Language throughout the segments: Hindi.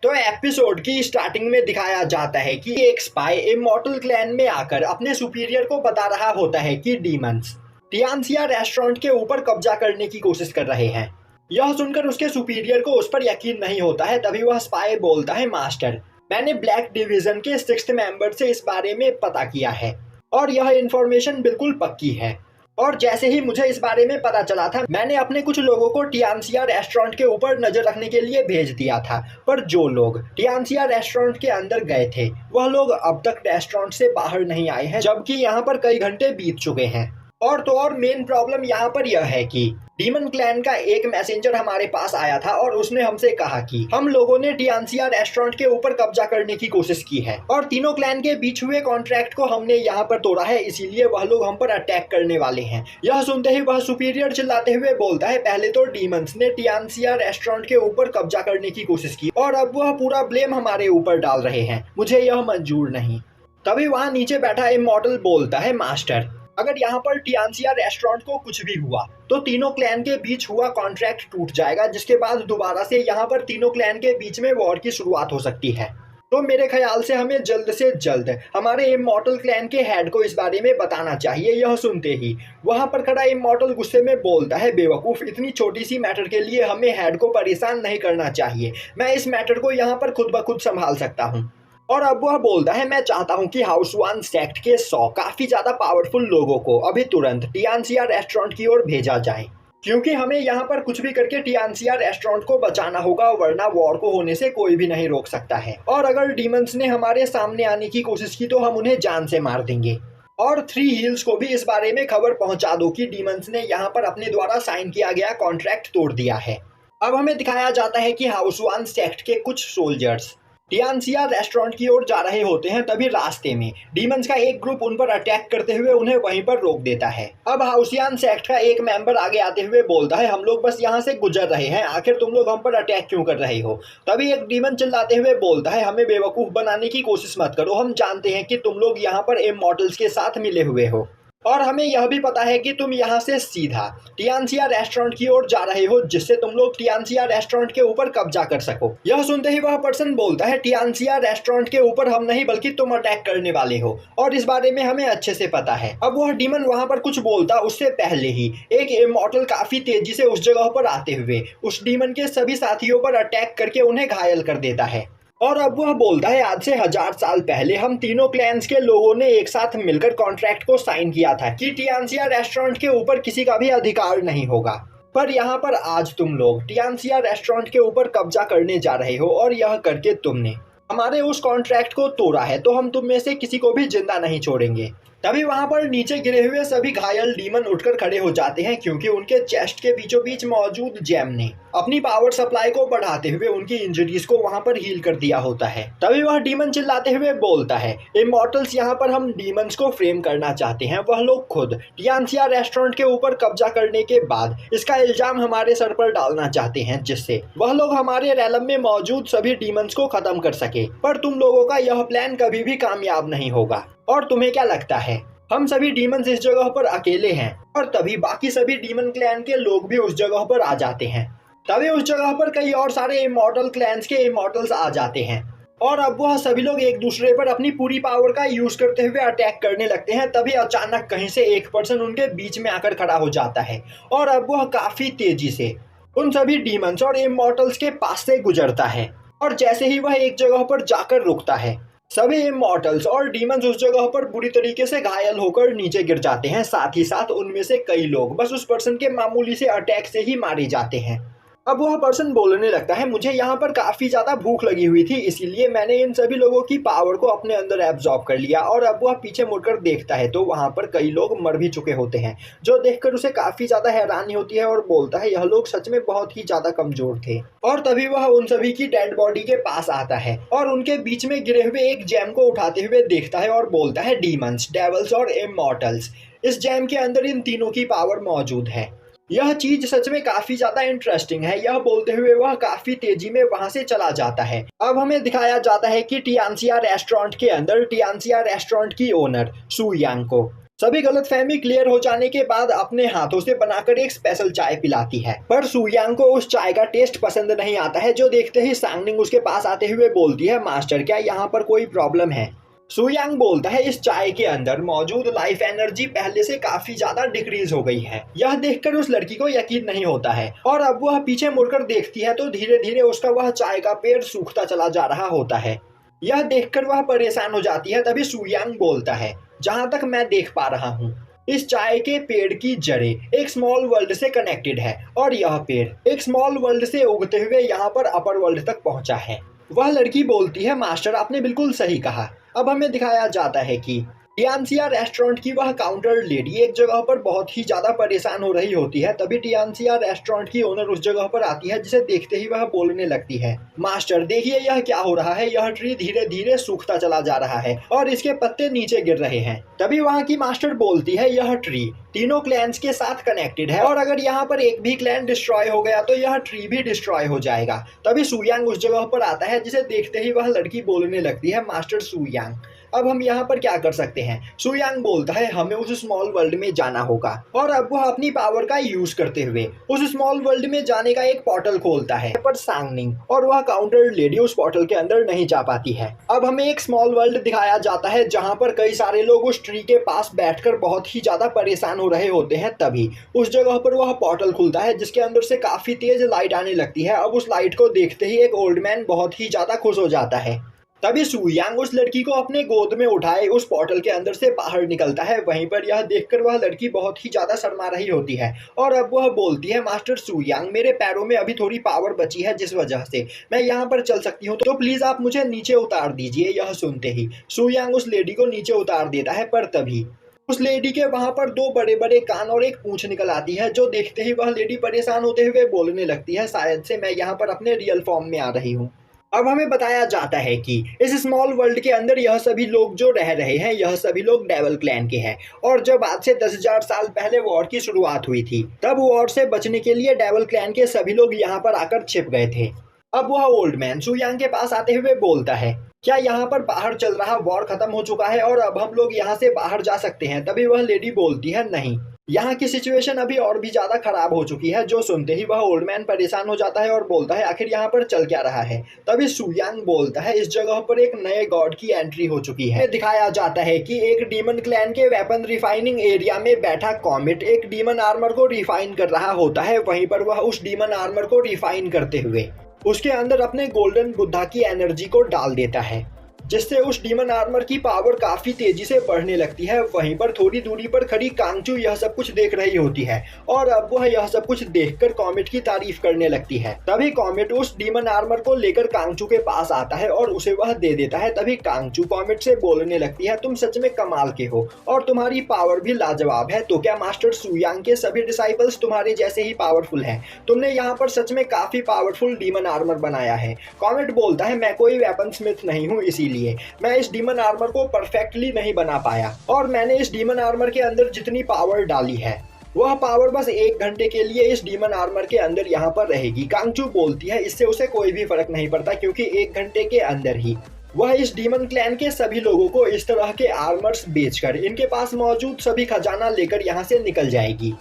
तो एपिसोड की स्टार्टिंग में दिखाया जाता है कि एक स्पाई इमॉर्टल क्लैन में आकर अपने सुपीरियर को बता रहा होता है कि डीमंस टियानसिया रेस्टोरेंट के ऊपर कब्जा करने की कोशिश कर रहे हैं। यह सुनकर उसके सुपीरियर को उस पर यकीन नहीं होता है। तभी वह स्पाई बोलता है, मास्टर, मैंने ब्लैक डिवीजन के 6th मेंबर से इस बारे में पता किया है और यह इंफॉर्मेशन बिल्कुल पक्की है। और जैसे ही मुझे इस बारे में पता चला था, मैंने अपने कुछ लोगों को टियानसिया रेस्टोरेंट के ऊपर नजर रखने के लिए भेज दिया था। पर जो लोग टियानसिया रेस्टोरेंट के अंदर गए थे, वह लोग अब तक रेस्टोरेंट से बाहर नहीं आए हैं, जबकि यहाँ पर कई घंटे बीत चुके हैं। और तो और मेन प्रॉब्लम यहाँ पर यह है कि डीमन क्लैन का एक मैसेंजर हमारे पास आया था और उसने हमसे कहा कि हम लोगों ने टियानसिया रेस्टोरेंट के ऊपर कब्जा करने की कोशिश की है और तीनों क्लैन के बीच हुए कॉन्ट्रैक्ट को हमने यहाँ पर तोड़ा है, इसीलिए वह लोग हम पर अटैक करने वाले हैं। यह सुनते ही वह सुपीरियर चिल्लाते हुए बोलता है, पहले तो डीमंस ने टियानसिया रेस्टोरेंट के ऊपर कब्जा करने की कोशिश की और अब वह पूरा ब्लेम हमारे ऊपर डाल रहे हैं, मुझे यह मंजूर नहीं। तभी वहाँ नीचे बैठा इमॉर्टल बोलता है, मास्टर, अगर यहाँ पर टियानसिया रेस्टोरेंट को कुछ भी हुआ तो तीनों क्लैन के बीच हुआ कॉन्ट्रैक्ट टूट जाएगा, जिसके बाद दोबारा से यहाँ पर तीनों क्लैन के बीच में वॉर की शुरुआत हो सकती है। तो मेरे ख्याल से हमें जल्द से जल्द हमारे इमॉर्टल क्लैन के हेड को इस बारे में बताना चाहिए। यह सुनते ही वहां पर खड़ा इमॉर्टल गुस्से में बोलता है, बेवकूफ, इतनी छोटी सी मैटर के लिए हमें हेड को परेशान नहीं करना चाहिए, मैं इस मैटर को यहाँ पर खुद ब खुद संभाल सकता हूँ। और अब वह बोलता है, मैं चाहता हूं कि हाउस वन सेक्ट के 100 काफी ज्यादा पावरफुल लोगों को अभी तुरंत टियानसिया रेस्टोरेंट की ओर भेजा जाए, क्योंकि हमें यहाँ पर कुछ भी करके टियानसिया रेस्टोरेंट को बचाना होगा, वरना वॉर को होने से कोई भी नहीं रोक सकता है। और अगर डीमंस ने हमारे सामने आने की कोशिश की तो हम उन्हें जान से मार देंगे। और 3 हिल्स को भी इस बारे में खबर पहुंचा दो कि डीमंस ने यहाँ पर अपने द्वारा साइन किया गया कॉन्ट्रैक्ट तोड़ दिया है। अब हमें दिखाया जाता है कि हाउस वन सेक्ट के कुछ सोल्जर्स टियानसिया रेस्टोरेंट की ओर जा रहे होते हैं। तभी रास्ते में डीमंस का एक ग्रुप उन पर अटैक करते हुए उन्हें वहीं पर रोक देता है। अब हाउसियान सेक्ट का एक मेंबर आगे आते हुए बोलता है, हम लोग बस यहाँ से गुजर रहे हैं, आखिर तुम लोग हम पर अटैक क्यों कर रहे हो। तभी एक डीमन चिल्लाते हुए बोलता है, हमें बेवकूफ बनाने की कोशिश मत करो, हम जानते हैं कि तुम लोग यहाँ पर इमॉर्टल्स के साथ मिले हुए हो और हमें यह भी पता है कि तुम यहाँ से सीधा टियानसिया रेस्टोरेंट की ओर जा रहे हो, जिससे तुम लोग टियानसिया रेस्टोरेंट के ऊपर कब्जा कर सको। यह सुनते ही वह पर्सन बोलता है, टियानसिया रेस्टोरेंट के ऊपर हम नहीं बल्कि तुम अटैक करने वाले हो और इस बारे में हमें अच्छे से पता है। अब वह डीमन वहां पर कुछ बोलता उससे पहले ही एक इमॉर्टल काफी तेजी से उस जगह पर आते हुए उस डीमन के सभी साथियों पर अटैक करके उन्हें घायल कर देता है। और अब वह बोलता है, आज से 1000 साल पहले हम तीनों क्लैंस के लोगों ने एक साथ मिलकर कॉन्ट्रैक्ट को साइन किया था कि टियानसिया रेस्टोरेंट के ऊपर किसी का भी अधिकार नहीं होगा। पर यहाँ पर आज तुम लोग टियानसिया रेस्टोरेंट के ऊपर कब्जा करने जा रहे हो और यह करके तुमने हमारे उस कॉन्ट्रैक्ट को तोड़ा है, तो हम तुम में से किसी को भी जिंदा नहीं छोड़ेंगे। तभी वहां पर नीचे गिरे हुए सभी घायल डीमन उठकर खड़े हो जाते हैं, क्योंकि उनके चेस्ट के बीचों बीच मौजूद जेम ने अपनी पावर सप्लाई को बढ़ाते हुए उनकी इंजरीज को वहां पर हील कर दिया होता है। तभी वह डीमन चिल्लाते हुए बोलता है, इमॉर्टल्स, यहाँ पर हम डीमंस को फ्रेम करना चाहते हैं। वह लोग खुद टियानसिया रेस्टोरेंट के ऊपर कब्जा करने के बाद इसका इल्जाम हमारे सर पर डालना चाहते हैं, जिससे वह लोग हमारे रैलम में मौजूद सभी डीमंस को खत्म कर सके। पर तुम लोगों का यह प्लान कभी भी कामयाब नहीं होगा। और तुम्हें क्या लगता है, हम सभी डीमंस इस जगह पर अकेले हैं? और तभी बाकी सभी डीमन क्लैन के लोग भी उस जगह पर आ जाते हैं। तभी उस जगह पर कई और सारे इमॉर्टल क्लैंस के इमॉर्टल्स आ जाते हैं और अब वह सभी लोग एक दूसरे पर अपनी पूरी पावर का यूज करते हुए अटैक करने लगते हैं। तभी अचानक कहीं से एक पर्सन उनके बीच में आकर खड़ा हो जाता है और अब वह काफी तेजी से उन सभी डीमंस और इमॉर्टल्स के पास से गुजरता है। और जैसे ही वह एक जगह पर जाकर रुकता है, सभी इमॉर्टल्स और डीमंस उस जगह पर बुरी तरीके से घायल होकर नीचे गिर जाते हैं। साथ ही साथ उनमें से कई लोग बस उस पर्सन के मामूली से अटैक से ही मारे जाते हैं। अब वह पर्सन बोलने लगता है, मुझे यहाँ पर काफी ज्यादा भूख लगी हुई थी, इसीलिए मैंने इन सभी लोगों की पावर को अपने अंदर एब्जॉर्ब कर लिया। और अब वह पीछे मुड़कर देखता है तो वहां पर कई लोग मर भी चुके होते हैं, जो देखकर उसे काफी ज्यादा हैरानी होती है और बोलता है, यह लोग सच में बहुत ही ज्यादा कमजोर थे। और तभी वह उन सभी की डेड बॉडी के पास आता है और उनके बीच में गिरे हुए एक जेम को उठाते हुए देखता है और बोलता है, डीमंस, डेवल्स और इमॉर्टल्स, इस जेम के अंदर इन तीनों की पावर मौजूद है। यह चीज सच में काफी ज्यादा इंटरेस्टिंग है। यह बोलते हुए वह काफी तेजी में वहां से चला जाता है। अब हमें दिखाया जाता है कि टियानसिया रेस्टोरेंट के अंदर टियानसिया रेस्टोरेंट की ओनर सू यांग को सभी गलतफहमी क्लियर हो जाने के बाद अपने हाथों से बनाकर एक स्पेशल चाय पिलाती है, पर सुयांग को उस चाय का टेस्ट पसंद नहीं आता है, जो देखते ही सांगनिंग उसके पास आते हुए बोलती है, मास्टर क्या यहाँ पर कोई प्रॉब्लम है? सुयांग बोलता है, इस चाय के अंदर मौजूद लाइफ एनर्जी पहले से काफी ज्यादा डिक्रीज हो गई है। यह देखकर उस लड़की को यकीन नहीं होता है और अब वह पीछे मुड़कर देखती है तो धीरे धीरे उसका वह चाय का पेड़ सूखता चला जा रहा होता है। यह देखकर वह परेशान हो जाती है। तभी सुयांग बोलता है, जहां तक मैं देख पा रहा हूँ इस चाय के पेड़ की जड़ें एक स्मॉल वर्ल्ड से कनेक्टेड है और यह पेड़ एक स्मॉल वर्ल्ड से उगते हुए यहाँ पर अपर वर्ल्ड तक पहुंचा है। वह लड़की बोलती है, मास्टर आपने बिल्कुल सही कहा। अब हमें दिखाया जाता है कि टियानसिया रेस्टोरेंट की वह काउंटर लेडी एक जगह पर बहुत ही ज्यादा परेशान हो रही होती है। तभी टियानसिया रेस्टोरेंट की ओनर उस जगह पर आती है, जिसे देखते ही वह बोलने लगती है, मास्टर देखिए यह क्या हो रहा है, यह ट्री धीरे धीरे सूखता चला जा रहा है और इसके पत्ते नीचे गिर रहे हैं। तभी वहाँ की मास्टर बोलती है, यह ट्री तीनों क्लैंस के साथ कनेक्टेड है और अगर यहाँ पर एक भी क्लैन डिस्ट्रॉय हो गया तो यह ट्री भी डिस्ट्रॉय हो जाएगा। तभी सुयांग उस जगह पर आता है, जिसे देखते ही वह लड़की बोलने लगती है, मास्टर सुयांग अब हम यहाँ पर क्या कर सकते हैं? सुयांग बोलता है, हमें उस स्मॉल वर्ल्ड में जाना होगा और अब वह अपनी पावर का यूज करते हुए उस स्मॉल वर्ल्ड में जाने का एक पोर्टल खोलता है, पर सांगनिंग और वह काउंटर लेडी उस पोर्टल के अंदर नहीं जा पाती है। अब हमें एक स्मॉल वर्ल्ड दिखाया जाता है, जहाँ पर कई सारे लोग उस ट्री के पास बैठकर बहुत ही ज्यादा परेशान हो रहे होते हैं। तभी उस जगह पर वह पोर्टल खुलता है, जिसके अंदर से काफी तेज लाइट आने लगती है। अब उस लाइट को देखते ही एक ओल्ड मैन बहुत ही ज्यादा खुश हो जाता है। तभी सुयांग उस लड़की को अपने गोद में उठाए उस पोर्टल के अंदर से बाहर निकलता है। वहीं पर यह देखकर वह लड़की बहुत ही ज्यादा शर्मा रही होती है और अब वह बोलती है, मास्टर सुयांग मेरे पैरों में अभी थोड़ी पावर बची है, जिस वजह से मैं यहाँ पर चल सकती हूँ, तो प्लीज आप मुझे नीचे उतार दीजिए। यह सुनते ही सुयांग उस लेडी को नीचे उतार देता है, पर तभी उस लेडी के वहां पर दो बड़े बड़े कान और एक पूंछ निकल आती है, जो देखते ही वह लेडी परेशान होते हुए बोलने लगती है, शायद से मैं यहाँ पर अपने रियल फॉर्म में आ रही हूँ। अब हमें बताया जाता है कि इस स्मॉल वर्ल्ड के अंदर यह सभी लोग जो रह रहे हैं, यह सभी लोग डेविल क्लैन के हैं और जब आज से 10,000 साल पहले वॉर की शुरुआत हुई थी, तब वॉर से बचने के लिए डेविल क्लैन के सभी लोग यहाँ पर आकर छिप गए थे। अब वह ओल्ड मैन सुयांग के पास आते हुए बोलता है, क्या यहाँ पर बाहर चल रहा वॉर खत्म हो चुका है और अब हम लोग यहाँ से बाहर जा सकते हैं? तभी वह लेडी बोलती है, नहीं, यहाँ की सिचुएशन अभी और भी ज्यादा खराब हो चुकी है। जो सुनते ही वह ओल्ड मैन परेशान हो जाता है और बोलता है, आखिर यहाँ पर चल क्या रहा है? तभी सुयांग बोलता है, इस जगह पर एक नए गॉड की एंट्री हो चुकी है। दिखाया जाता है कि एक डीमन क्लैन के वेपन रिफाइनिंग एरिया में बैठा कॉमेट एक डीमन आर्मर को रिफाइन कर रहा होता है। वहीं पर वह उस डीमन आर्मर को रिफाइन करते हुए उसके अंदर अपने गोल्डन बुद्धा की एनर्जी को डाल देता है, जिससे उस डीमन आर्मर की पावर काफी तेजी से बढ़ने लगती है। वहीं पर थोड़ी दूरी पर खड़ी कांगचू यह सब कुछ देख रही होती है और अब वह यह सब कुछ देखकर कॉमेट की तारीफ करने लगती है। तभी कॉमेट उस डीमन आर्मर को लेकर कांगचू के पास आता है और उसे वह दे देता है। तभी कांगचू कॉमेट से बोलने लगती है, तुम सच में कमाल के हो और तुम्हारी पावर भी लाजवाब है। तो क्या मास्टर सुयांग के सभी डिसाइपल्स तुम्हारे जैसे ही पावरफुल हैं? तुमने यहाँ पर सच में काफी पावरफुल डीमन आर्मर बनाया है। कॉमेट बोलता है, मैं कोई वेपन स्मिथ नहीं हूँ, इसीलिए मैं इस डीमन आर्मर को परफेक्टली नहीं बना पाया और मैंने इस डीमन आर्मर के अंदर जितनी पावर डाली है वह पावर बस 1 घंटे के लिए इस डीमन आर्मर के अंदर यहाँ पर रहेगी। कांगचू बोलती है, इससे उसे कोई भी फर्क नहीं पड़ता, क्योंकि 1 घंटे के अंदर ही वह इस डीमन क्लैन के सभी लोगों को इस तरह के आर्मर्स बेचकर इनके पास मौजूद सभी खजाना लेकर यहाँ से निकल जाएगी।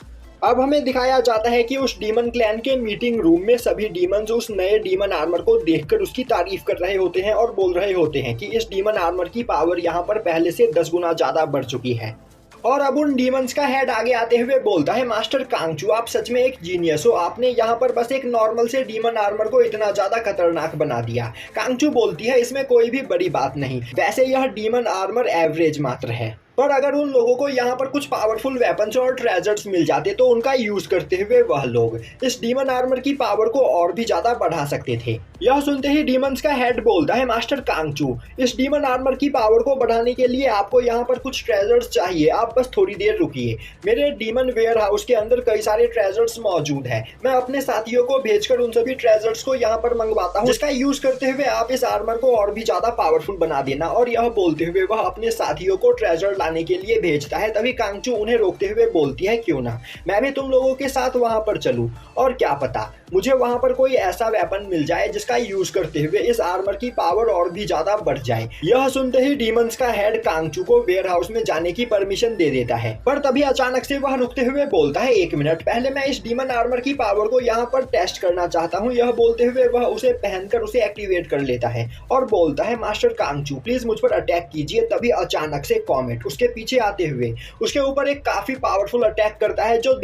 अब हमें दिखाया जाता है कि उस डीमन क्लैन के मीटिंग रूम में सभी डीमंस उस नए डीमन आर्मर को देखकर उसकी तारीफ कर रहे होते हैं और बोल रहे होते हैं कि इस डीमन आर्मर की पावर यहाँ पर पहले से 10 गुना ज्यादा बढ़ चुकी है। और अब उन डीमंस का हेड आगे आते हुए बोलता है, मास्टर कांगचू आप सच में एक जीनियस हो, आपने यहाँ पर बस एक नॉर्मल से डीमन आर्मर को इतना ज्यादा खतरनाक बना दिया। कांगचू बोलती है, इसमें कोई भी बड़ी बात नहीं, वैसे यह डीमन आर्मर एवरेज मात्र है, पर अगर उन लोगों को यहाँ पर कुछ पावरफुल वेपन्स और ट्रेजर्स मिल जाते तो उनका यूज करते हुए वह लोग इस डीमन आर्मर की पावर को और भी ज्यादा बढ़ा सकते थे। यह सुनते ही डीमंस का हेड बोलता है, मास्टर कांगचू इस डीमन आर्मर की पावर को बढ़ाने के लिए आपको यहाँ पर कुछ ट्रेजर्स चाहिए, आप बस थोड़ी देर रुकिए। मेरे डीमन वेयर हाउस के अंदर कई सारे ट्रेजर्स मौजूद है, मैं अपने साथियों को भेजकर उन सभी ट्रेजर्स को यहाँ पर मंगवाता हूँ, जिसका यूज करते हुए आप इस आर्मर को और भी ज्यादा पावरफुल बना देना। और यह बोलते हुए वह अपने साथियों को ट्रेजर लाने के लिए भेजता है। तभी कांगचू उन्हें रोकते हुए बोलती है, क्यों ना मैं भी तुम लोगों के साथ वहां पर चलूं, और क्या पता मुझे वहां पर कोई ऐसा वेपन मिल जाए जिसका यूज करते हुए इस आर्मर की पावर और भी ज्यादा बढ़ जाए। यह सुनते ही डीमंस का हेड कांगचू को वेयर हाउस में जाने की परमिशन दे देता है, पर तभी अचानक से वह रुकते हुए बोलता है, 1 मिनट, पहले मैं इस डीमन आर्मर की पावर को यहाँ पर टेस्ट करना चाहता हूँ। यह बोलते हुए वह उसे पहनकर उसे एक्टिवेट कर लेता है और बोलता है, मास्टर कांगचू प्लीज मुझ पर अटैक कीजिए। तभी अचानक से कॉमेट उसके पीछे आते हुए उसके ऊपर एक काफी पावरफुल अटैक करता है, जो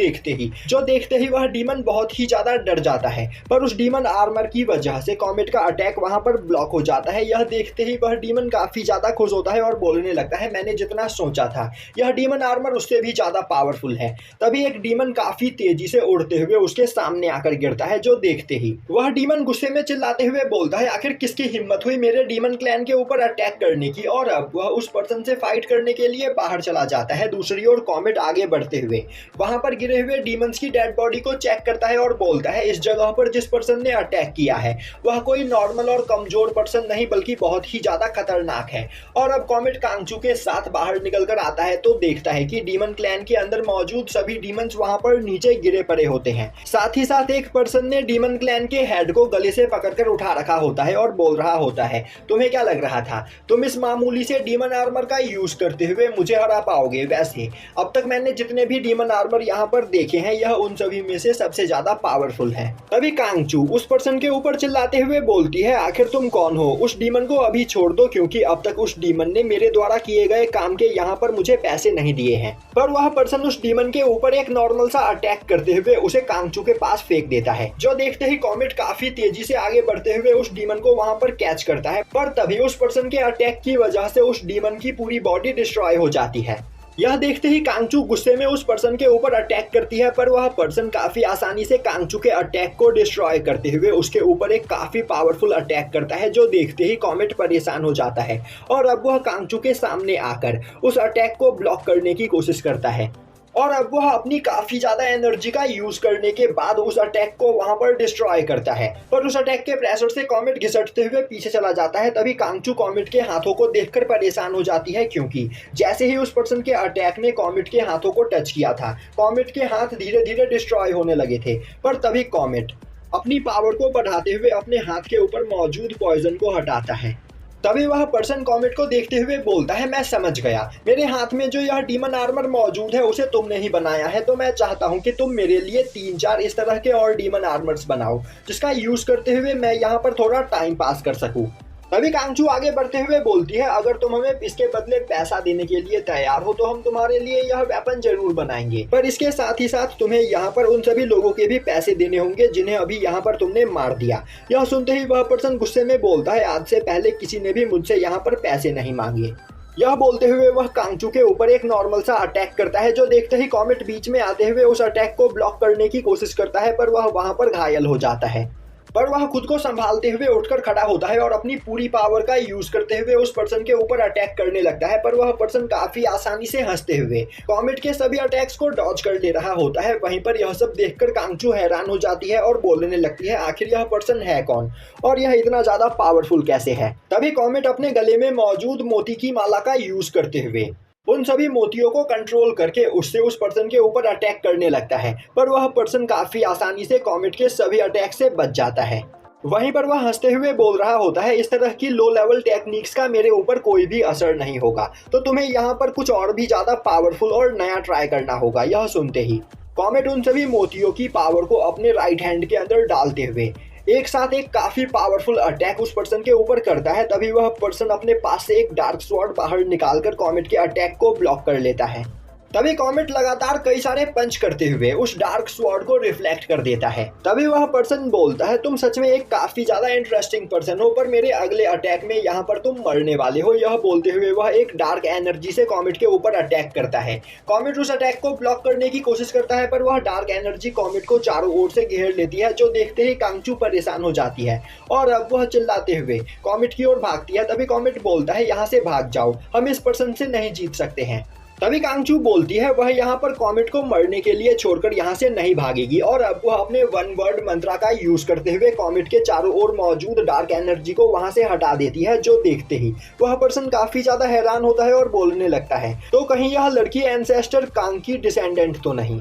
देखते ही वह डीमन बहुत ही ज्यादा डर जाता है। पर उस डीमन आर्मर की वजह से कॉमेट का अटैक वहां पर ब्लॉक हो जाता है। यह देखते ही वह डीमन काफी ज्यादा खुश होता है और बोलने लगता है, मैंने जितना सोचा था यह डीमन आर्मर उससे भी ज्यादा पावरफुल है। तभी एक डीमन काफी तेजी से उड़ते हुए उसके सामने आकर गिरता है, जो देखते ही वह डीमन गुस्से में चिल्लाते हुए बोलता है, आखिर किसकी हिम्मत हुई मेरे डीमन क्लैन के ऊपर अटैक करने की। और अब वह उस पर्सन से फाइट करने के लिए बाहर चला जाता है। दूसरी ओर कॉमेट आगे बढ़ते हुए वहां पर गिरे हुए डीमंस की डेड बॉडी को चेक करता है और बोलता है, इस जगह पर जिस पर्सन ने अटैक किया है वह कोई नॉर्मल और कमजोर पर्सन नहीं बल्कि बहुत ही ज्यादा खतरनाक है। और अब कॉमेट कांगचू के साथ बाहर निकलकर आता है तो देखता है कि डीमन क्लैन के अंदर मौजूद सभी डीमंस वहां पर नीचे गिरे पड़े होते हैं। साथ ही साथ एक पर्सन ने डीमन क्लैन के हेड को गले से पकड़कर उठा रखा होता है और बोल रहा होता है, तुम्हें क्या लग रहा था तुम इस मामूली से डीमन आर्मर का यूज करते हुए मुझे हरा पाओगे? वैसे अब तक मैंने जितने भी डीमन आर्मर यहाँ पर देखे हैं यह उन सभी में से सबसे ज्यादा पावरफुल है। तभी कांगचू उस पर्सन के ऊपर चिल्लाते हुए बोलती है, आखिर तुम कौन हो? उस डीमन को अभी छोड़ दो, क्योंकि अब तक उस डीमन ने मेरे द्वारा किए गए काम के यहाँ पर मुझे पैसे नहीं दिए हैं। पर वह पर्सन उस डीमन के ऊपर एक नॉर्मल सा अटैक करते हुए उसे कांगचू के पास फेंक देता है, जो देखते ही कॉमेट काफी तेजी से आगे बढ़ते हुए उस डीमन को वहां पर कैच करता है। पर तभी उस पर्सन के अटैक की वजह से उस डीमन की पूरी बॉडी डिस्ट्रॉय हो जाती है। यह देखते ही कांगचू गुस्से में उस पर्सन के ऊपर अटैक करती है, पर वह पर्सन काफी आसानी से कांगचू के अटैक को डिस्ट्रॉय करते हुए उसके ऊपर एक काफी पावरफुल अटैक करता है, जो देखते ही कॉमेट परेशान हो जाता है और अब वह कांगचू के सामने आकर उस अटैक को ब्लॉक करने की कोशिश करता है। और अब वह अपनी काफी ज्यादा एनर्जी का यूज करने के बाद उस अटैक को वहां पर डिस्ट्रॉय करता है, पर उस अटैक के प्रेशर से कॉमेट घिसटते हुए पीछे चला जाता है। तभी कांगचू कॉमेट के हाथों को देखकर परेशान हो जाती है, क्योंकि जैसे ही उस पर्सन के अटैक ने कॉमेट के हाथों को टच किया था कॉमेट के हाथ धीरे धीरे डिस्ट्रॉय होने लगे थे। पर तभी कॉमेट अपनी पावर को बढ़ाते हुए अपने हाथ के ऊपर मौजूद पॉइजन को हटाता है। तभी वह पर्सन कॉमेट को देखते हुए बोलता है, मैं समझ गया, मेरे हाथ में जो यह डीमन आर्मर मौजूद है उसे तुमने ही बनाया है, तो मैं चाहता हूं कि तुम मेरे लिए 3-4 इस तरह के और डीमन आर्मर्स बनाओ जिसका यूज करते हुए मैं यहाँ पर थोड़ा टाइम पास कर सकूं। तभी कांगचू आगे बढ़ते हुए बोलती है, अगर तुम हमें इसके बदले पैसा देने के लिए तैयार हो तो हम तुम्हारे लिए यह वेपन जरूर बनाएंगे, पर इसके साथ ही साथ तुम्हें यहाँ पर उन सभी लोगों के भी पैसे देने होंगे जिन्हें अभी यहाँ पर तुमने मार दिया। यह सुनते ही वह पर्सन गुस्से में बोलता है, आज से पहले किसी ने भी मुझसे यहाँ पर पैसे नहीं मांगे। यह बोलते हुए वह कांगचू के ऊपर एक नॉर्मल सा अटैक करता है, जो देखते ही कॉमेट बीच में आते हुए उस अटैक को ब्लॉक करने की कोशिश करता है, पर वह वहां पर घायल हो जाता है। पर वह खुद को संभालते हुए उठकर खड़ा होता है और अपनी पूरी पावर का यूज करते हुए उस पर्सन के ऊपर अटैक करने लगता है, पर वह पर्सन काफी आसानी से हंसते हुए कॉमेट के सभी अटैक्स को डॉज कर ले रहा होता है। वहीं पर यह सब देखकर कांगचू हैरान हो जाती है और बोलने लगती है, आखिर यह पर्सन है कौन और यह इतना ज्यादा पावरफुल कैसे है? तभी कॉमेट अपने गले में मौजूद मोती की माला का यूज करते हुए उन सभी मोतियों को कंट्रोल करके उससे उस पर्सन के ऊपर अटैक करने लगता है, पर वह पर्सन काफी आसानी से कॉमेट के सभी अटैक से बच जाता है। वहीं पर वह हंसते हुए बोल रहा होता है, इस तरह की लो लेवल टेक्निक्स का मेरे ऊपर कोई भी असर नहीं होगा, तो तुम्हें यहाँ पर कुछ और भी ज्यादा पावरफुल और नया ट्राई करना होगा। यह सुनते ही कॉमेट उन सभी मोतियों की पावर को अपने राइट हैंड के अंदर डालते हुए एक साथ एक काफी पावरफुल अटैक उस पर्सन के ऊपर करता है। तभी वह पर्सन अपने पास से एक डार्क स्वॉर्ड बाहर निकालकर कॉमेट के अटैक को ब्लॉक कर लेता है। तभी कॉमेट लगातार कई सारे पंच करते हुए उस डार्क स्वॉर्ड को रिफ्लेक्ट कर देता है। तभी वह पर्सन बोलता है, तुम सच में एक काफी ज्यादा इंटरेस्टिंग पर्सन हो, पर मेरे अगले अटैक में यहाँ पर तुम मरने वाले हो। यह बोलते हुए वह एक डार्क एनर्जी से कॉमेट के ऊपर अटैक करता है। कॉमेट उस अटैक को ब्लॉक करने की कोशिश करता है, पर वह डार्क एनर्जी कॉमेट को चारों ओर से घेर लेती है, जो देखते ही कांगचू परेशान हो जाती है और अब वह चिल्लाते हुए कॉमेट की ओर भागती है। तभी कॉमेट बोलता है, यहाँ से भाग जाओ, हम इस पर्सन से नहीं जीत सकते हैं। तभी कांगचू बोलती है, वह यहाँ पर कॉमेट को मरने के लिए छोड़कर यहाँ से नहीं भागेगी और अब वह अपने वन वर्ड मंत्रा का यूज करते हुए कॉमेट के चारों ओर मौजूद डार्क एनर्जी को वहां से हटा देती है, जो देखते ही वह पर्सन काफी ज्यादा हैरान होता है और बोलने लगता है, तो कहीं यह लड़की एंसेस्टर कांग की डिसेंडेंट तो नहीं?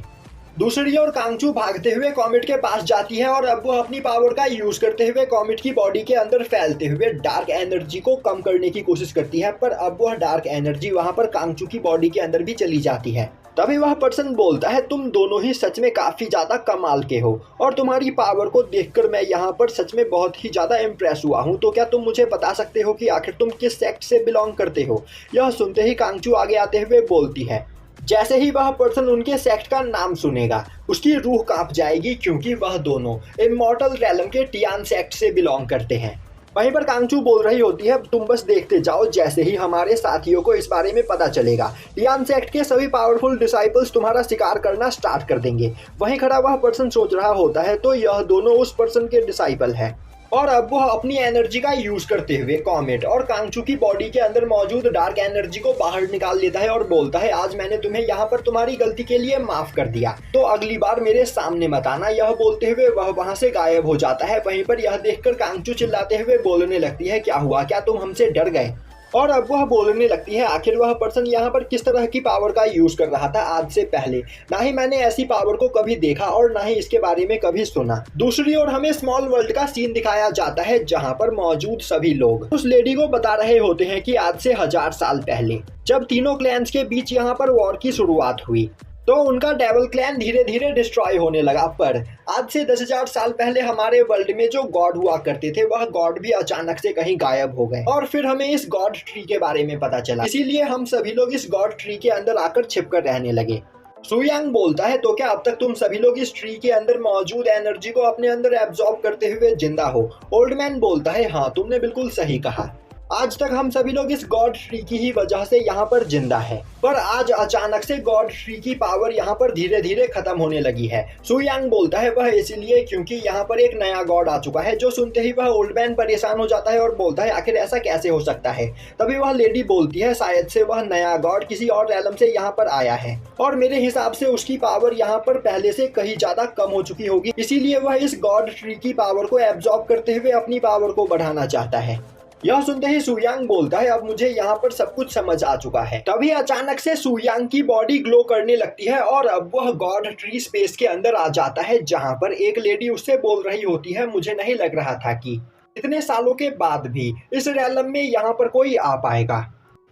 दूसरी ओर कांगचू भागते हुए कॉमेट के पास जाती है और अब वो अपनी पावर का यूज करते हुए कॉमेट की बॉडी के अंदर फैलते हुए डार्क एनर्जी को कम करने की कोशिश करती है, पर अब वह डार्क एनर्जी वहां पर कांगचू की बॉडी के अंदर भी चली जाती है। तभी वह पर्सन बोलता है, तुम दोनों ही सच में काफी ज्यादा कमाल के हो और तुम्हारी पावर को देखकर मैं यहाँ पर सच में बहुत ही ज्यादा इम्प्रेस हुआ हूँ। तो क्या तुम मुझे बता सकते हो कि आखिर तुम किस सेक्ट से बिलोंग करते हो? यह सुनते ही कांगचू आगे आते हुए बोलती है। जैसे ही वह पर्सन उनके सेक्ट का नाम सुनेगा उसकी रूह कांप जाएगी, क्योंकि वह दोनों इमॉर्टल रैलम के टियान सेक्ट से बिलोंग करते हैं। वहीं पर कांगचू बोल रही होती है, तुम बस देखते जाओ, जैसे ही हमारे साथियों को इस बारे में पता चलेगा टियान सेक्ट के सभी पावरफुल डिसाइपल्स तुम्हारा शिकार करना स्टार्ट कर देंगे। वहीं खड़ा वह पर्सन सोच रहा होता है, तो यह दोनों उस पर्सन के डिसाइपल है और अब वह अपनी एनर्जी का यूज करते हुए कॉमेट और कांगचू की बॉडी के अंदर मौजूद डार्क एनर्जी को बाहर निकाल लेता है और बोलता है, आज मैंने तुम्हें यहाँ पर तुम्हारी गलती के लिए माफ कर दिया, तो अगली बार मेरे सामने मत आना। यह बोलते हुए वह वहां से गायब हो जाता है। वहीं पर यह देखकर कांगचू चिल्लाते हुए बोलने लगती है, क्या हुआ, क्या तुम हमसे डर गए? और अब वह बोलने लगती है, आखिर वह पर्सन यहाँ पर किस तरह की पावर का यूज कर रहा था आज से पहले? ना ही मैंने ऐसी पावर को कभी देखा और ना ही इसके बारे में कभी सुना। दूसरी ओर हमें स्मॉल वर्ल्ड का सीन दिखाया जाता है, जहाँ पर मौजूद सभी लोग उस लेडी को बता रहे होते हैं कि आज से 1000 साल पहले जब तीनों क्लैंस के बीच यहाँ पर वॉर की शुरुआत हुई तो उनका डेविल क्लैन धीरे धीरे डिस्ट्रॉय होने लगा, पर आज से 10,000 साल पहले हमारे वर्ल्ड में जो गॉड हुआ करते थे वह गॉड भी अचानक से कहीं गायब हो गए और फिर हमें इस गॉड ट्री के बारे में पता चला। इसीलिए हम सभी लोग इस गॉड ट्री के अंदर आकर छिपकर रहने लगे। सुयांग बोलता है, तो क्या अब तक तुम सभी लोग इस ट्री के अंदर मौजूद एनर्जी को अपने अंदर एब्जॉर्ब करते हुए जिंदा हो? ओल्ड मैन बोलता है, हाँ तुमने बिल्कुल सही कहा, आज तक हम सभी लोग इस गॉड ट्री की ही वजह से यहाँ पर जिंदा है, पर आज अचानक से गॉड ट्री की पावर यहाँ पर धीरे धीरे खत्म होने लगी है। सुयांग बोलता है, वह इसलिए क्योंकि यहाँ पर एक नया गॉड आ चुका है। जो सुनते ही वह ओल्ड मैन परेशान हो जाता है और बोलता है, आखिर ऐसा कैसे हो सकता है? तभी वह लेडी बोलती है, शायद से वह नया गॉड किसी और रैलम से यहाँ पर आया है और मेरे हिसाब से उसकी पावर यहाँ पर पहले से कहीं ज्यादा कम हो चुकी होगी, इसीलिए वह इस गॉड ट्री की पावर को एब्जॉर्ब करते हुए अपनी पावर को बढ़ाना चाहता है। यह सुनते ही सुयांग बोलता है, अब मुझे यहाँ पर सब कुछ समझ आ चुका है। तभी अचानक से सुयांग की बॉडी ग्लो करने लगती है और अब वह गॉड ट्री स्पेस के अंदर आ जाता है, जहाँ पर एक लेडी उससे बोल रही होती है, मुझे नहीं लग रहा था कि इतने सालों के बाद भी इस रैलम में यहाँ पर कोई आ पाएगा,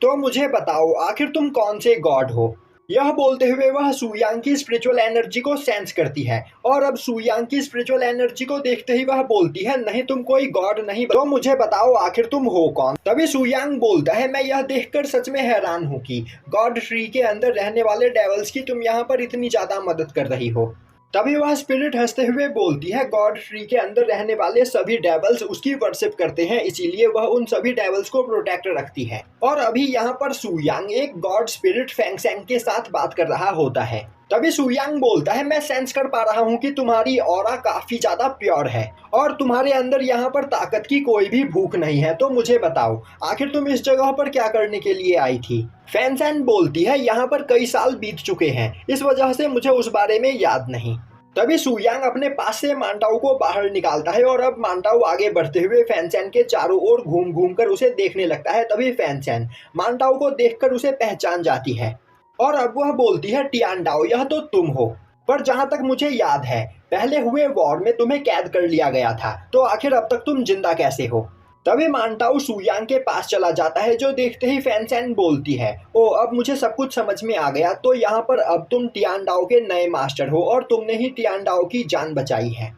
तो मुझे बताओ आखिर तुम कौन से गॉड हो? यह बोलते हुए वह सुयांग की स्पिरिचुअल एनर्जी को सेंस करती है और अब सुयांग की स्पिरिचुअल एनर्जी को देखते ही वह बोलती है, नहीं तुम कोई गॉड नहीं, तो मुझे बताओ आखिर तुम हो कौन? तभी सुयांग बोलता है, मैं यह देखकर सच में हैरान हूँ कि गॉड ट्री के अंदर रहने वाले डेवल्स की तुम यहाँ पर इतनी ज्यादा मदद कर रही हो। तभी वह स्पिरिट हंसते हुए बोलती है, गॉड ट्री के अंदर रहने वाले सभी डेवल्स उसकी वर्शिप करते हैं, इसीलिए वह उन सभी डेवल्स को प्रोटेक्ट रखती है। और अभी यहाँ पर सुयांग एक गॉड स्पिरिट फैंगसेंग के साथ बात कर रहा होता है। तभी सुयांग बोलता है, मैं सेंस कर पा रहा हूँ कि तुम्हारी ऑरा काफी ज्यादा प्योर है और तुम्हारे अंदर यहाँ पर ताकत की कोई भी भूख नहीं है, तो मुझे बताओ आखिर तुम इस जगह पर क्या करने के लिए आई थी? फैंगसेंग बोलती है, यहाँ पर कई साल बीत चुके हैं, इस वजह से मुझे उस बारे में याद नहीं। तभी सुयांग अपने पास से मांटाओ को बाहर निकालता है और अब मांटाओ आगे बढ़ते हुए फैंगसेंग के चारों ओर घूम घूम कर उसे देखने लगता है। तभी फैंगसेंग मांटाओ को देखकर उसे पहचान जाती है और अब वह बोलती है, टियानडाओ यह तो तुम हो, पर जहां तक मुझे याद है पहले हुए वॉर में तुम्हें कैद कर लिया गया था, तो आखिर अब तक तुम जिंदा कैसे हो? तभी मांटाओ सुयांग के पास चला जाता है, जो देखते ही फैंगसेंग बोलती है, ओ अब मुझे सब कुछ समझ में आ गया, तो यहाँ पर अब तुम टियानडाओ के नए मास्टर हो और तुमने ही टियानडाओ की जान बचाई है।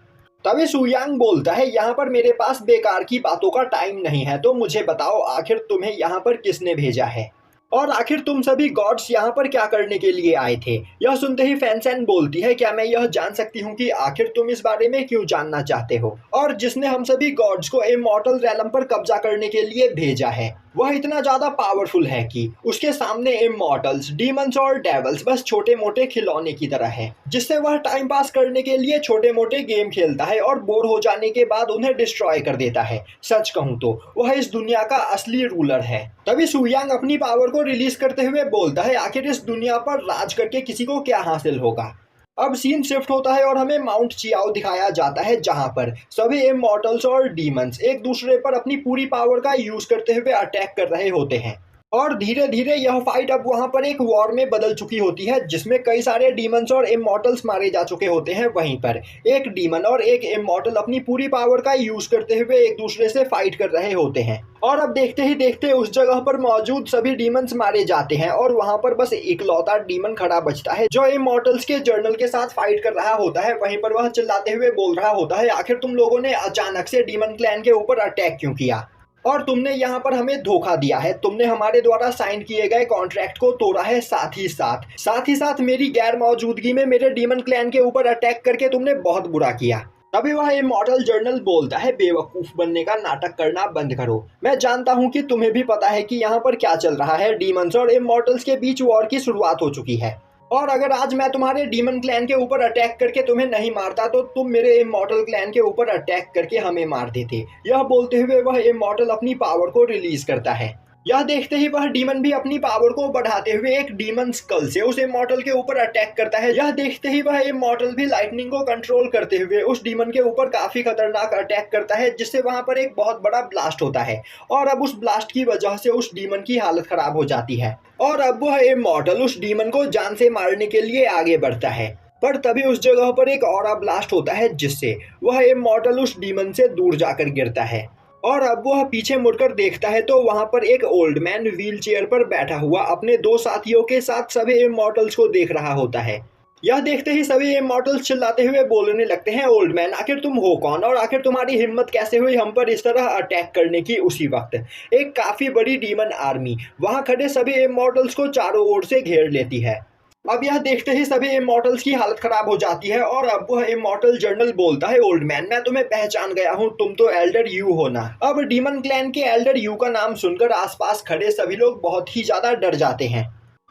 तभी सुयांग बोलता है, यहाँ पर मेरे पास बेकार की बातों का टाइम नहीं है, तो मुझे बताओ आखिर तुम्हें यहाँ पर किसने भेजा है और आखिर तुम सभी गॉड्स यहाँ पर क्या करने के लिए आए थे? यह सुनते ही फैंगसेंग बोलती है, क्या मैं यह जान सकती हूँ कि आखिर तुम इस बारे में क्यों जानना चाहते हो? और जिसने हम सभी गॉड्स को इमॉर्टल रैलम पर कब्जा करने के लिए भेजा है वह इतना ज्यादा पावरफुल है कि उसके सामने इमॉर्टल्स, डीमंस और डेवल्स बस छोटे मोटे खिलौने की तरह है, जिससे वह टाइम पास करने के लिए छोटे मोटे गेम खेलता है और बोर हो जाने के बाद उन्हें डिस्ट्रॉय कर देता है। सच कहूँ तो वह इस दुनिया का असली रूलर है। तभी सुयांग अपनी पावर को रिलीज करते हुए बोलता है, आखिर इस दुनिया पर राज करके किसी को क्या हासिल होगा? अब सीन शिफ्ट होता है और हमें माउंट चियाओ दिखाया जाता है, जहां पर सभी इमॉर्टल्स और डीमंस एक दूसरे पर अपनी पूरी पावर का यूज करते हुए अटैक कर रहे होते हैं। और धीरे धीरे यह फाइट अब वहां पर एक वॉर में बदल चुकी होती है, जिसमें कई सारे डीमंस और इमॉर्टल्स मारे जा चुके होते हैं। वहीं पर एक डीमन और एक इमॉर्टल अपनी पूरी पावर का यूज करते हुए एक दूसरे से फाइट कर रहे होते हैं। और अब देखते ही देखते उस जगह पर मौजूद सभी डीमंस मारे जाते हैं और वहां पर बस इकलौता डीमन खड़ा बचता है जो इमॉर्टल्स के जर्नल के साथ फाइट कर रहा होता है। वहीं पर वह चिल्लाते हुए बोल रहा होता है, आखिर तुम लोगों ने अचानक से डीमन क्लैन के ऊपर अटैक क्यों किया और तुमने यहाँ पर हमें धोखा दिया है। तुमने हमारे द्वारा साइन किए गए कॉन्ट्रैक्ट को तोड़ा है, साथ ही साथ मेरी गैर मौजूदगी में मेरे डीमन क्लैन के ऊपर अटैक करके तुमने बहुत बुरा किया। तभी वह इमॉर्टल जर्नल बोलता है, बेवकूफ बनने का नाटक करना बंद करो। मैं जानता हूँ कि तुम्हें भी पता है कि यहाँ पर क्या चल रहा है। डीमंस और इमॉर्टल्स के बीच वॉर की शुरुआत हो चुकी है और अगर आज मैं तुम्हारे डीमन क्लैन के ऊपर अटैक करके तुम्हें नहीं मारता तो तुम मेरे इमॉर्टल क्लैन के ऊपर अटैक करके हमें मार देते। यह बोलते हुए वह इमॉर्टल अपनी पावर को रिलीज करता है। यह देखते ही वह डीमन भी अपनी पावर को बढ़ाते हुए एक डीमन स्कल से उस इमॉर्टल के ऊपर अटैक करता है। यह देखते ही वह इमॉर्टल भी लाइटनिंग को कंट्रोल करते हुए उस डीमन के ऊपर काफी खतरनाक अटैक करता है, जिससे वहां पर एक बहुत बड़ा ब्लास्ट होता है और अब उस ब्लास्ट की वजह से उस डीमन की हालत खराब हो जाती है और अब वह इमॉर्टल उस डीमन को जान से मारने के लिए आगे बढ़ता है। पर तभी उस जगह पर एक ऑरा ब्लास्ट होता है, जिससे वह इमॉर्टल उस डीमन से दूर जाकर गिरता है और अब वह पीछे मुड़कर देखता है तो वहां पर एक ओल्ड मैन व्हील चेयर पर बैठा हुआ अपने दो साथियों के साथ सभी इमॉर्टल्स को देख रहा होता है। यह देखते ही सभी इमॉर्टल्स चिल्लाते हुए बोलने लगते हैं, ओल्ड मैन आखिर तुम हो कौन और आखिर तुम्हारी हिम्मत कैसे हुई हम पर इस तरह अटैक करने की। उसी वक्त एक काफी बड़ी डीमन आर्मी वहां खड़े सभी इमॉर्टल्स को चारों ओर से घेर लेती है। अब यह देखते ही सभी इमॉर्टल्स की हालत खराब हो जाती है और अब वह इमॉर्टल जर्नल बोलता है, ओल्ड मैन मैं तुम्हें पहचान गया हूँ, तुम तो एल्डर यू हो ना। अब डीमन क्लैन के एल्डर यू का नाम सुनकर आसपास खड़े सभी लोग बहुत ही ज्यादा डर जाते हैं।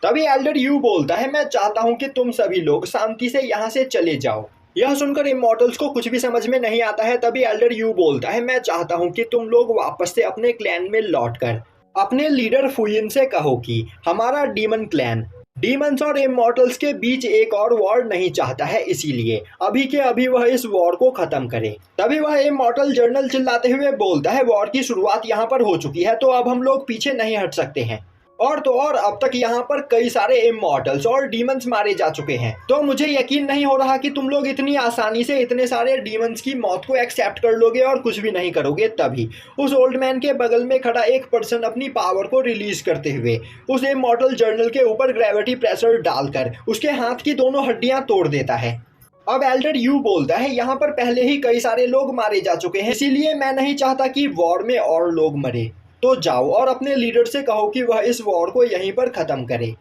तभी एल्डर यू बोलता है, मैं चाहता हूँ कि तुम सभी लोग शांति से यहाँ से चले जाओ। यह सुनकर इमॉर्टल्स को कुछ भी समझ में नहीं आता है। तभी एल्डर यू बोलता है, मैं चाहता हूँ कि तुम लोग वापस से अपने क्लैन में लौटकर अपने लीडर फुयिन से कहो कि हमारा डीमन क्लैन डीमंस और इमॉर्टल्स के बीच एक और वॉर नहीं चाहता है, इसीलिए अभी के अभी वह इस वॉर को खत्म करे। तभी वह इमॉर्टल जर्नल चिल्लाते हुए बोलता है, वॉर की शुरुआत यहाँ पर हो चुकी है तो अब हम लोग पीछे नहीं हट सकते हैं और तो और अब तक यहाँ पर कई सारे इमॉर्टल्स और डीमंस मारे जा चुके हैं, तो मुझे यकीन नहीं हो रहा कि तुम लोग इतनी आसानी से इतने सारे डीमंस की मौत को एक्सेप्ट कर लोगे और कुछ भी नहीं करोगे। तभी उस ओल्ड मैन के बगल में खड़ा एक पर्सन अपनी पावर को रिलीज करते हुए उस इमॉर्टल जर्नल के ऊपर ग्रेविटी प्रेशर डालकर उसके हाथ की दोनों हड्डियां तोड़ देता है। अब एल्डर यू बोलता है, यहाँ पर पहले ही कई सारे लोग मारे जा चुके हैं, इसीलिए मैं नहीं चाहता कि वॉर में और लोग मरे, तो जाओ और अपने लीडर से कहो कि वह इस वॉर को यहीं पर खत्म करे।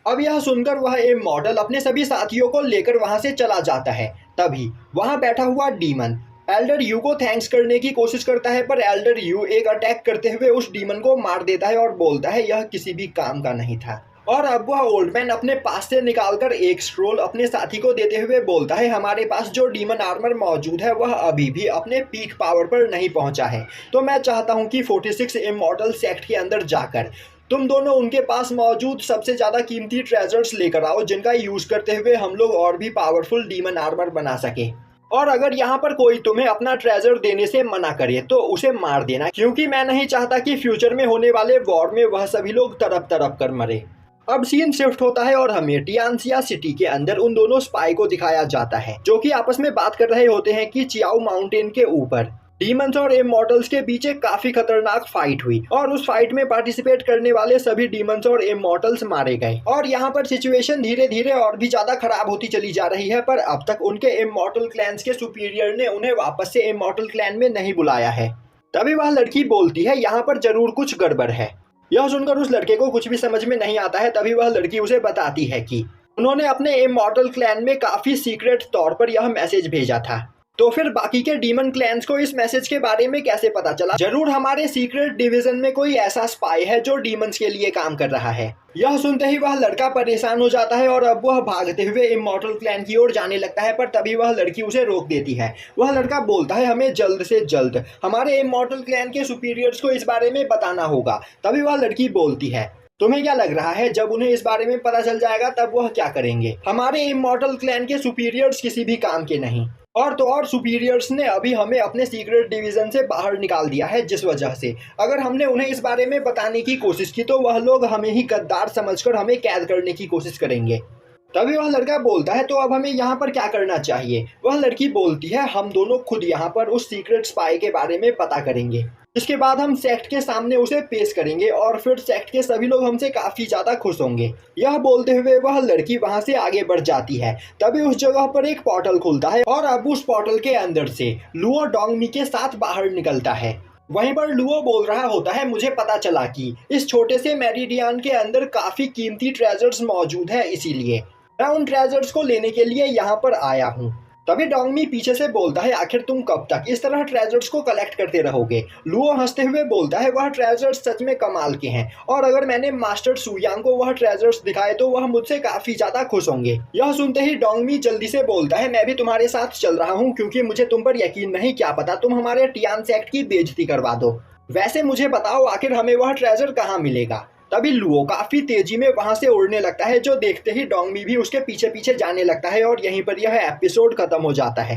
अब यह सुनकर वह इमॉर्टल अपने सभी साथियों को लेकर वहां से चला जाता है। तभी वहां बैठा हुआ डीमन एल्डर यू को थैंक्स करने की कोशिश करता है, पर एल्डर यू एक अटैक करते हुए उस डीमन को मार देता है और बोलता है, यह किसी भी काम का नहीं था। और अब वह ओल्ड मैन अपने पास से निकालकर एक स्क्रोल अपने साथी को देते हुए बोलता है, हमारे पास जो डीमन आर्मर मौजूद है वह अभी भी अपने पीक पावर पर नहीं पहुंचा है, तो मैं चाहता हूं कि 46 इमॉर्टल सेक्ट के अंदर जाकर तुम दोनों उनके पास मौजूद सबसे ज्यादा कीमती ट्रेजर्स लेकर आओ, जिनका यूज करते हुए हम लोग और भी पावरफुल डीमन आर्मर बना सके। और अगर यहाँ पर कोई तुम्हें अपना ट्रेजर देने से मना करे तो उसे मार देना, क्योंकि मैं नहीं चाहता कि फ्यूचर में होने वाले वॉर में वह सभी लोग तड़प तड़प कर मरे। अब सीन शिफ्ट होता है और हमें टियानसिया सिटी के अंदर उन दोनों स्पाई को दिखाया जाता है जो कि आपस में बात कर रहे होते हैं कि चियाओ माउंटेन के ऊपर डीमंस और इमॉर्टल्स के बीच एक काफी खतरनाक फाइट हुई और उस फाइट में पार्टिसिपेट करने वाले सभी डीमंस और इमॉर्टल्स मारे गए और यहाँ पर सिचुएशन धीरे धीरे और भी ज्यादा खराब होती चली जा रही है। पर अब तक उनके इमॉर्टल क्लैंस के सुपीरियर ने उन्हें वापस से इमॉर्टल क्लैन में नहीं बुलाया है। तभी वह लड़की बोलती है, यहाँ पर जरूर कुछ गड़बड़ है। यह सुनकर उस लड़के को कुछ भी समझ में नहीं आता है। तभी वह लड़की उसे बताती है कि उन्होंने अपने इमॉर्टल क्लैन में काफी सीक्रेट तौर पर यह मैसेज भेजा था। तो फिर बाकी के डीमन क्लैंस को इस मैसेज के बारे में कैसे पता चला? जरूर हमारे सीक्रेट डिवीजन में कोई ऐसा स्पाई है जो डीमंस के लिए काम कर रहा है। यह सुनते ही वह लड़का परेशान हो जाता है और अब वह भागते हुए इमॉर्टल क्लैन की ओर जाने लगता है, पर तभी वह लड़की उसे रोक देती है। वह लड़का बोलता है, हमें जल्द से जल्द हमारे इमॉर्टल क्लैन के सुपीरियर्स को इस बारे में बताना होगा। तभी वह लड़की बोलती है, तुम्हें क्या लग रहा है जब उन्हें इस बारे में पता चल जाएगा तब वह क्या करेंगे? हमारे इमॉर्टल क्लैन के सुपीरियर्स किसी भी काम के नहीं। और तो और सुपीरियर्स ने अभी हमें अपने सीक्रेट डिवीजन से बाहर निकाल दिया है, जिस वजह से अगर हमने उन्हें इस बारे में बताने की कोशिश की तो वह लोग हमें ही गद्दार समझकर हमें कैद करने की कोशिश करेंगे। तभी वह लड़का बोलता है तो अब हमें यहाँ पर क्या करना चाहिए। वह लड़की बोलती है हम दोनों खुद यहाँ पर उस सीक्रेट स्पाई के बारे में पता करेंगे, इसके बाद हम सेक्ट के सामने उसे पेश करेंगे और फिर सेक्ट के सभी लोग हमसे काफी ज्यादा खुश होंगे। यह बोलते हुए वह लड़की वहां से आगे बढ़ जाती है। तभी उस जगह पर एक पोर्टल खुलता है और अब उस पोर्टल के अंदर से लुओ डोंगमी के साथ बाहर निकलता है। वहीं पर लुओ बोल रहा होता है मुझे पता चला कि इस छोटे से मेरिडियन के अंदर काफी कीमती ट्रेजर्स मौजूद है, इसीलिए मैं उन ट्रेजर्स को लेने के लिए यहाँ पर आया हूँ। तभी डोंगमी पीछे से बोलता है आखिर तुम कब तक इस तरह ट्रेजर्स को कलेक्ट करते रहोगे। लुओ हंसते हुए बोलता है वह ट्रेजर्स सच में कमाल के हैं और अगर मैंने मास्टर सुयांग को वह ट्रेजर्स दिखाए तो वह मुझसे काफी ज्यादा खुश होंगे। यह सुनते ही डोंगमी जल्दी से बोलता है मैं भी तुम्हारे साथ चल रहा हूँ क्योंकि मुझे तुम पर यकीन नहीं, क्या पता तुम हमारे टियान सेक्ट की बेइज्जती करवा दो। वैसे मुझे बताओ आखिर हमें वह ट्रेजर कहाँ मिलेगा। तभी लुओ काफी तेजी में वहां से उड़ने लगता है, जो देखते ही डोंगमी भी उसके पीछे पीछे जाने लगता है और यहीं पर यह एपिसोड खत्म हो जाता है।